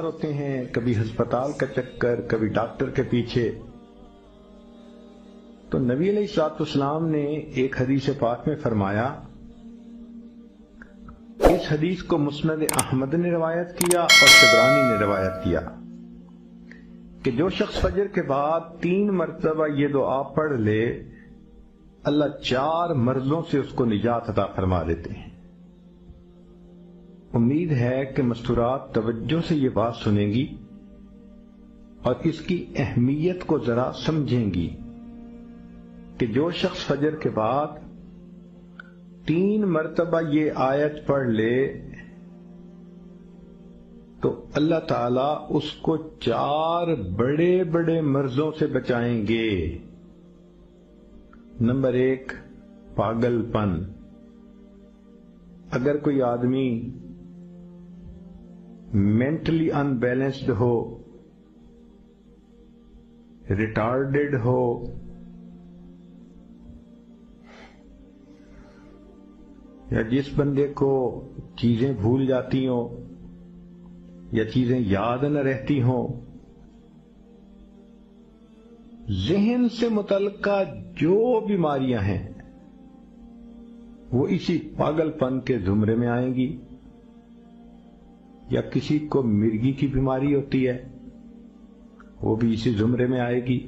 ہوتے ہیں، کبھی ہسپتال کا چکر، کبھی ڈاکٹر کے پیچھے. تو نبی علیہ الصلوۃ والسلام نے ایک حدیث پاک میں فرمایا، اس حدیث کو مسند احمد نے روایت کیا اور طبرانی نے روایت کیا کہ جو شخص فجر کے بعد 3 مرتبہ یہ دعا پڑھ لے، اللہ 4 مرضوں سے اس کو نجات عطا فرما دیتے ہیں. امید ہے کہ مستورات توجہ سے یہ بات سنیں گی اور اس کی اہمیت کو ذرا سمجھیں گی کہ جو شخص فجر کے بعد 3 مرتبہ یہ آیت پڑھ لے تو اللہ تعالیٰ اس کو 4 بڑے بڑے مرضوں سے بچائیں گے. نمبر 1، پاگل پن. اگر کوئی آدمی مینٹلی ان بیلنسڈ ہو، ریٹارڈڈ ہو، یا جس بندے کو چیزیں بھول جاتی ہوں یا چیزیں یاد نہ رہتی ہوں، ذہن سے متعلقہ جو بیماریاں ہیں وہ اسی پاگل پن کے زمرے میں آئیں گی. یا کسی کو مرگی کی بیماری ہوتی ہے، وہ بھی اسی زمرے میں آئے گی.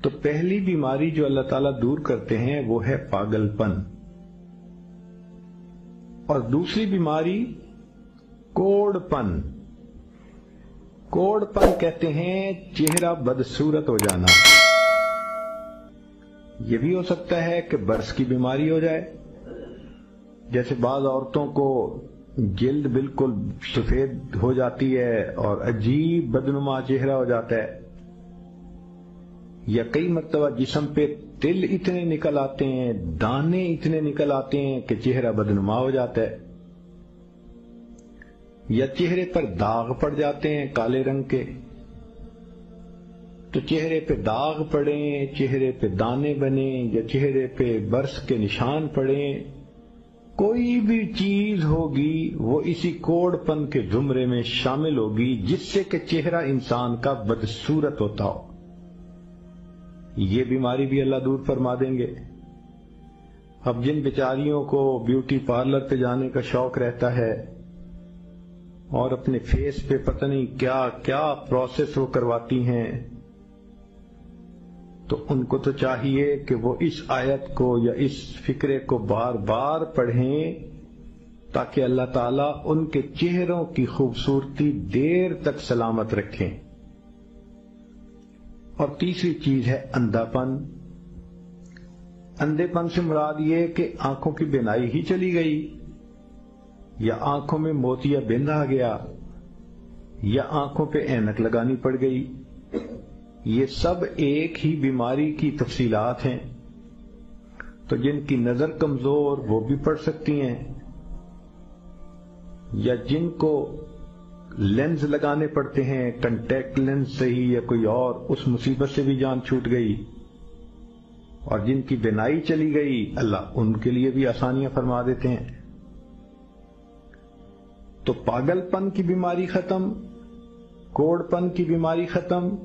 تو پہلی بیماری جو اللہ تعالیٰ دور کرتے ہیں وہ ہے پاگل پن، اور دوسری بیماری کوڑ پن. کوڑ پن کہتے ہیں چہرہ بدصورت ہو جانا. یہ بھی ہو سکتا ہے کہ برس کی بیماری ہو جائے، جیسے بعض عورتوں کو جلد بالکل سفید ہو جاتی ہے اور عجیب بدنما چہرہ ہو جاتا ہے، یا کئی مرتبہ جسم پہ تل اتنے نکل آتے ہیں، دانے اتنے نکل آتے ہیں کہ چہرہ بدنما ہو جاتا ہے، یا چہرے پر داغ پڑ جاتے ہیں کالے رنگ کے. تو چہرے پہ داغ پڑیں، چہرے پہ دانے بنیں، یا چہرے پہ برس کے نشان پڑیں، کوئی بھی چیز ہوگی وہ اسی کوڑ پن کے زمرے میں شامل ہوگی جس سے کہ چہرہ انسان کا بدصورت ہوتا ہو. یہ بیماری بھی اللہ دور فرما دیں گے. اب جن بیچاریوں کو بیوٹی پارلر پہ جانے کا شوق رہتا ہے اور اپنے فیس پہ پتہ نہیں کیا کیا پروسیس وہ کرواتی ہیں، تو ان کو تو چاہیے کہ وہ اس آیت کو یا اس فکرے کو بار بار پڑھیں تاکہ اللہ تعالیٰ ان کے چہروں کی خوبصورتی دیر تک سلامت رکھیں. اور تیسری چیز ہے اندھا پن. اندھے پن سے مراد یہ کہ آنکھوں کی بینائی ہی چلی گئی، یا آنکھوں میں موتیا بند آ گیا، یا آنکھوں پہ اینک لگانی پڑ گئی. یہ سب ایک ہی بیماری کی تفصیلات ہیں. تو جن کی نظر کمزور وہ بھی پڑھ سکتی ہیں، یا جن کو لینز لگانے پڑتے ہیں، کنٹیکٹ لینز سے ہی یا کوئی اور، اس مصیبت سے بھی جان چھوٹ گئی. اور جن کی بینائی چلی گئی اللہ ان کے لیے بھی آسانیاں فرما دیتے ہیں. تو پاگل پن کی بیماری ختم، کوڑ پن کی بیماری ختم،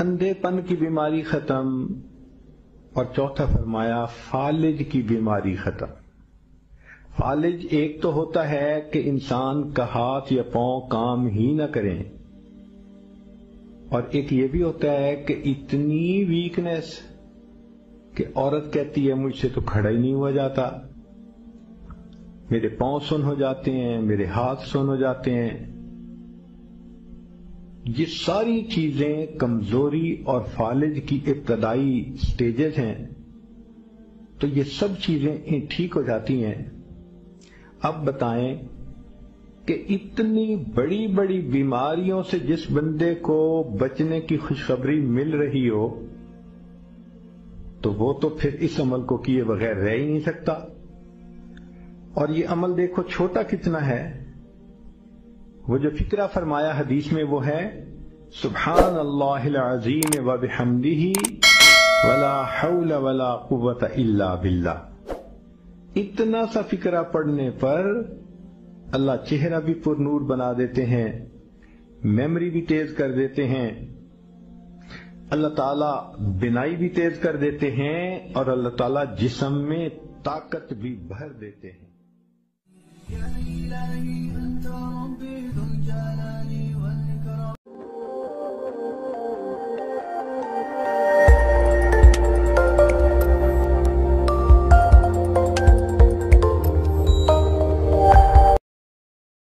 اندھے پن کی بیماری ختم، اور چوتھا فرمایا فالج کی بیماری ختم. فالج ایک تو ہوتا ہے کہ انسان کا ہاتھ یا پاؤں کام ہی نہ کریں، اور ایک یہ بھی ہوتا ہے کہ اتنی ویکنس کہ عورت کہتی ہے مجھ سے تو کھڑا ہی نہیں ہوا جاتا، میرے پاؤں سن ہو جاتے ہیں، میرے ہاتھ سن ہو جاتے ہیں. یہ ساری چیزیں کمزوری اور فالج کی ابتدائی سٹیجز ہیں. تو یہ سب چیزیں ٹھیک ہو جاتی ہیں. اب بتائیں کہ اتنی بڑی بڑی بیماریوں سے جس بندے کو بچنے کی خوشخبری مل رہی ہو تو وہ تو پھر اس عمل کو کیے بغیر رہ ہی نہیں سکتا. اور یہ عمل دیکھو چھوٹا کتنا ہے. وہ جو فکرہ فرمایا حدیث میں وہ ہے سبحان اللہ العظیم وبحمدہ ولا حول ولا قوة الا باللہ. اتنا سا فکرہ پڑھنے پر اللہ چہرہ بھی پر نور بنا دیتے ہیں، میموری بھی تیز کر دیتے ہیں، اللہ تعالیٰ بینائی بھی تیز کر دیتے ہیں، اور اللہ تعالیٰ جسم میں طاقت بھی بھر دیتے ہیں۔